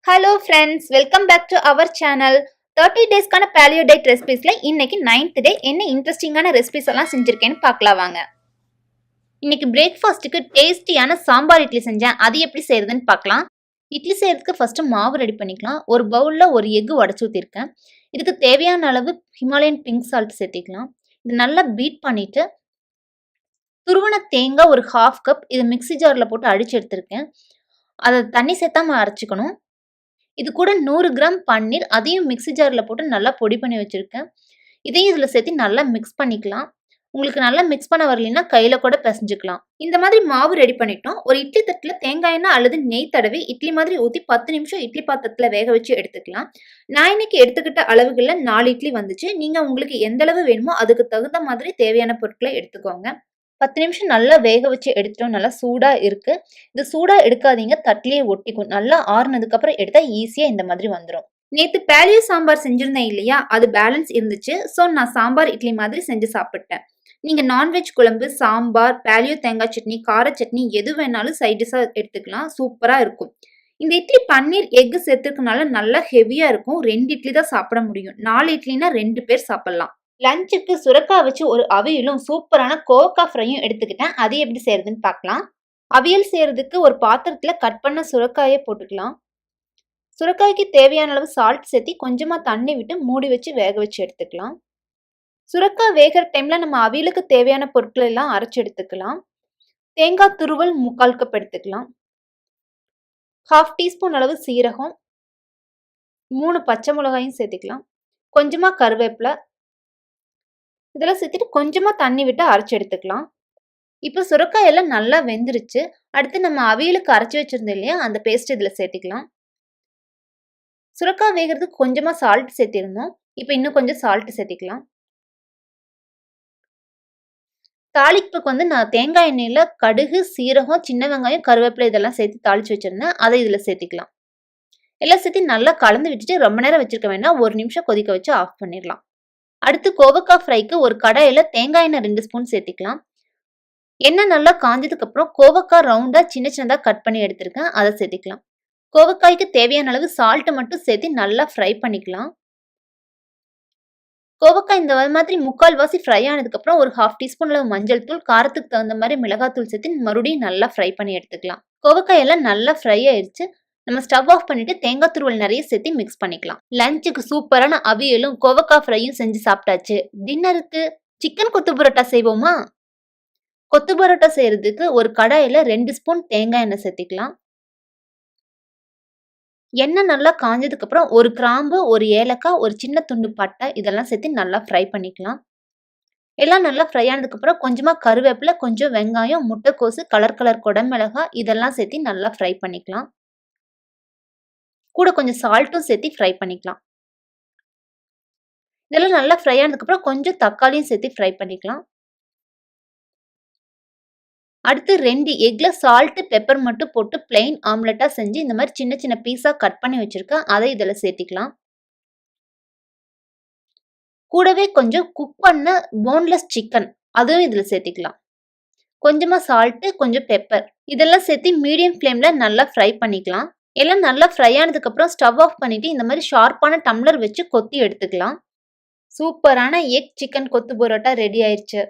Hello friends, welcome back to our channel. 30 டேஸ்க்கான paleo diet ரெசிபீஸில் இன்னைக்கு 9th டே என்ன இன்ட்ரெஸ்டிங்கான ரெசிபீஸ் எல்லாம் செஞ்சுருக்கேன்னு பார்க்கலாம் வாங்க. இன்னைக்கு பிரேக்ஃபாஸ்ட்டுக்கு டேஸ்டியான சாம்பார் இட்லி செஞ்சேன். அது எப்படி செய்யறதுன்னு பார்க்கலாம். இட்லி செய்யறதுக்கு ஃபர்ஸ்ட் மாவு ரெடி பண்ணிக்கலாம். ஒரு பவுலில் ஒரு எக்கு உடச்சி ஊற்றிருக்கேன். இதுக்கு தேவையான அளவு ஹிமாலயன் பிங்க் சால்ட் சேர்த்திக்கலாம். இது நல்லா பீட் பண்ணிட்டு துருவன தேங்காய் ஒரு 1/2 கப் இது மிக்ஸி ஜாரில் போட்டு அடிச்சு எடுத்திருக்கேன். அதை தண்ணி சேர்த்தாம அரைச்சிக்கணும். இது கூட 100 கிராம் பன்னீர் அதையும் மிக்ஸி ஜாரில் போட்டு நல்லா பொடி பண்ணி வச்சுருக்கேன். இதையும் இதில் சேர்த்து நல்லா மிக்ஸ் பண்ணிக்கலாம். உங்களுக்கு நல்லா மிக்ஸ் பண்ண வரலைன்னா கையில் கூட பிசைஞ்சுக்கலாம். இந்த மாதிரி மாவு ரெடி பண்ணிட்டோம். ஒரு இட்லி தட்டில் தேங்காய் எண்ணெய் அல்லது நெய் தடவி இட்லி மாதிரி ஊற்றி 10 நிமிஷம் இட்லி பாத்திரத்தில் வேக வச்சு எடுத்துக்கலாம். நான் இன்னைக்கு எடுத்துக்கிட்ட அளவுகளில் 4 இட்லி வந்துச்சு. நீங்கள் உங்களுக்கு எந்த அளவு வேணுமோ அதுக்கு தகுந்த மாதிரி தேவையான பொருட்களை எடுத்துக்கோங்க. 10 நிமிஷம் நல்லா வேக வச்சு எடுத்துட்டோம். நல்லா சூடாக இருக்குது. இது சூடாக எடுக்காதீங்க, தட்டிலேயே ஒட்டிக்கும். நல்லா ஆறுனதுக்கப்புறம் எடுத்தால் ஈஸியாக இந்த மாதிரி வந்துடும். நேற்று பேலியோ சாம்பார் செஞ்சுருந்தேன் இல்லையா, அது பேலன்ஸ் இருந்துச்சு. ஸோ நான் சாம்பார் இட்லி மாதிரி செஞ்சு சாப்பிட்டேன். நீங்கள் நான்வெஜ் குழம்பு, சாம்பார், பேலியோ தேங்காய் சட்னி, கார சட்னி எது வேணாலும் சைட் டிஷ்ஷாக எடுத்துக்கலாம். சூப்பராக இருக்கும். இந்த இட்லி பன்னீர் எக்கு சேர்த்துக்கனால நல்லா ஹெவியாக இருக்கும். 2 இட்லி தான் சாப்பிட முடியும். 4 இட்லினா 2 பேர் சாப்பிட்லாம். லஞ்சுக்கு சுரக்காய் வச்சு ஒரு அவியலும் சூப்பரான கோவக்காய் ஃப்ரையும் எடுத்துக்கிட்டேன். அது எப்படி செய்யறதுன்னு பார்க்கலாம். அவியல் செய்யறதுக்கு ஒரு பாத்திரத்தில் கட் பண்ண சுரக்காயை போட்டுக்கலாம். சுரக்காய்க்கு தேவையான அளவு சால்ட் சேர்த்து கொஞ்சமாக தண்ணி விட்டு மூடி வச்சு வேக வச்சு எடுத்துக்கலாம். சுரக்காய் வேகிற டைமில் நம்ம அவியலுக்கு தேவையான பொருட்களை எல்லாம் அரைச்சி எடுத்துக்கலாம். தேங்காய் துருவல் 3/4 கப் எடுத்துக்கலாம். 1/2 டீஸ்பூன் அளவு சீரகம், 3 பச்சை மிளகாயும் சேர்த்துக்கலாம். கொஞ்சமாக கருவேப்பிலை இதெல்லாம் சேர்த்துட்டு கொஞ்சமாக தண்ணி விட்டு அரைச்சி எடுத்துக்கலாம். இப்போ சுரக்காய் எல்லாம் நல்லா வெந்துருச்சு. அடுத்து நம்ம அவியலுக்கு அரைச்சி வச்சிருந்தோம் இல்லையா, அந்த பேஸ்ட் இதில் சேர்த்துக்கலாம். சுரக்காய் வேகிறதுக்கு கொஞ்சமாக சால்ட் சேர்த்திருந்தோம். இப்போ இன்னும் கொஞ்சம் சால்ட் சேர்த்திக்கலாம். தாளிப்புக்கு வந்து நான் தேங்காய் எண்ணெயில் கடுகு, சீரகம், சின்ன வெங்காயம், கருவேப்பிலை இதெல்லாம் சேர்த்து தாளிச்சு வச்சிருந்தேன். அதை இதில் சேர்த்திக்கலாம். எல்லாம் சேர்த்து நல்லா கலந்து விட்டுட்டு ரொம்ப நேரம் வச்சிருக்க வேண்டாம். 1 நிமிஷம் கொதிக்க வச்சு ஆஃப் பண்ணிடலாம். அடுத்து கோவக்காய் ஃப்ரைக்கு ஒரு கடாயில் தேங்காய் எண்ணெய் 2 ஸ்பூன் சேர்த்திக்கலாம். எண்ணெய் நல்லா காஞ்சதுக்கு அப்புறம் கோவக்காய் ரவுண்டா சின்ன சின்னதாக கட் பண்ணி எடுத்திருக்கேன். அதை சேர்த்திக்கலாம். கோவக்காய்க்கு தேவையான அளவு சால்ட் மட்டும் சேர்த்து நல்லா ஃப்ரை பண்ணிக்கலாம். கோவக்காய் இந்த மாதிரி 3/4 ஃப்ரை ஆனதுக்கு அப்புறம் ஒரு 1/2 டீஸ்பூன் அளவு மஞ்சள் தூள், காரத்துக்கு தகுந்த மாதிரி மிளகாத்தூள் சேர்த்து மறுபடியும் நல்லா ஃப்ரை பண்ணி எடுத்துக்கலாம். கோவக்காய் எல்லாம் நல்லா ஃப்ரை ஆயிடுச்சு. நம்ம ஸ்டவ் ஆஃப் பண்ணிட்டு தேங்காய் துருவல் நிறைய சேர்த்து மிக்ஸ் பண்ணிக்கலாம். லஞ்சுக்கு சூப்பரான அவியலும் கோவக்காய் ஃப்ரையும் செஞ்சு சாப்பிட்டாச்சு. டின்னருக்கு சிக்கன் கொத்து பரோட்டா செய்வோமா? கொத்து பரோட்டா செய்யறதுக்கு ஒரு கடாயில் 2 ஸ்பூன் தேங்காய் எண்ணெய் சேர்த்திக்கலாம். எண்ணெய் நல்லா காஞ்சதுக்கு அப்புறம் ஒரு கிராம்பு, ஒரு ஏலக்காய், ஒரு சின்ன துண்டு பட்டை இதெல்லாம் சேர்த்து நல்லா ஃப்ரை பண்ணிக்கலாம். எல்லாம் நல்லா ஃப்ரை ஆனதுக்கு அப்புறம் கொஞ்சமாக கருவேப்பிலை, கொஞ்சம் வெங்காயம், முட்டைக்கோசு, கலர் குடமிளகாய் இதெல்லாம் சேர்த்து நல்லா ஃப்ரை பண்ணிக்கலாம். கூட கொஞ்சம் சால்ட்டும் சேர்த்து ஃப்ரை பண்ணிக்கலாம். இதெல்லாம் நல்லா ஃப்ரை ஆனதுக்கப்புறம் கொஞ்சம் தக்காளியும் சேர்த்து ஃப்ரை பண்ணிக்கலாம். அடுத்து 2 எக்ல சால்ட், பெப்பர் மட்டும் போட்டு பிளெயின் ஆம்லெட்டா செஞ்சு இந்த மாதிரி சின்ன சின்ன பீஸா கட் பண்ணி வச்சிருக்கேன். அதை இதில் சேர்த்திக்கலாம். கூடவே கொஞ்சம் குக் பண்ண போன்லெஸ் சிக்கன் அதுவும் இதில் சேர்த்திக்கலாம். கொஞ்சமா சால்ட், கொஞ்சம் பெப்பர் இதெல்லாம் சேர்த்து மீடியம் ஃப்ளேம்ல நல்லா ஃப்ரை பண்ணிக்கலாம். எல்லாம் நல்லா ஃப்ரை ஆனதுக்கு அப்புறம் ஸ்டவ் ஆஃப் பண்ணிட்டு இந்த மாதிரி ஷார்ப்பான டம்ளர் வச்சு கொத்தி எடுத்துக்கலாம். சூப்பரான எக் சிக்கன் கொத்து பரோட்டா ரெடி ஆயிடுச்சு.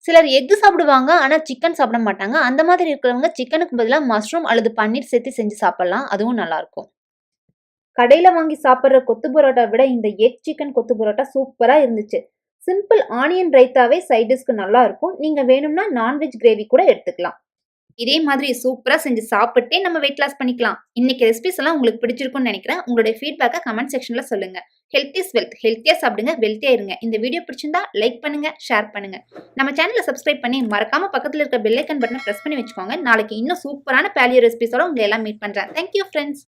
சிலர் எக்கு சாப்பிடுவாங்க, ஆனால் சிக்கன் சாப்பிட மாட்டாங்க. அந்த மாதிரி இருக்கிறவங்க சிக்கனுக்கு பதிலாக மஷ்ரூம் அல்லது பன்னீர் சேர்த்து செஞ்சு சாப்பிடலாம். அதுவும் நல்லா இருக்கும். கடையில் வாங்கி சாப்பிட்ற கொத்து பரோட்டா விட இந்த எக் சிக்கன் கொத்து பரோட்டா சூப்பராக இருந்துச்சு. சிம்பிள் ஆனியன் ரைத்தாவே சைட் டிஷ்க்கு நல்லா இருக்கும். நீங்கள் வேணும்னா நான்வெஜ் கிரேவி கூட எடுத்துக்கலாம். இதே மாதிரி சூப்பராக செஞ்சு சாப்பிட்டே நம்ம வெயிட் லாஸ் பண்ணிக்கலாம். இன்னைக்கு ரெசிபிஸ் எல்லாம் உங்களுக்கு பிடிச்சிருக்கும்னு நினைக்கிறேன். உங்களுடைய ஃபீட்பேக்கை கமெண்ட் செக்ஷன்ல சொல்லுங்க. Health is wealth. ஹெல்த்தியா சாப்பிடுங்க, வெல்த்தியா இருங்க. இந்த வீடியோ பிடிச்சிருந்தா லைக் பண்ணுங்க, ஷேர் பண்ணுங்க. நம்ம சேனலை சப்ஸ்கிரைப் பண்ணி மறக்காம பக்கத்தில் இருக்க பெல் ஐக்கன் பட்டனை பிரஸ் பண்ணி வச்சுக்கோங்க. நாளைக்கு இன்னும் சூப்பரான பேலியோ ரெசிபிஸோட உங்களை எல்லாம் மீட் பண்றேன். Thank you friends.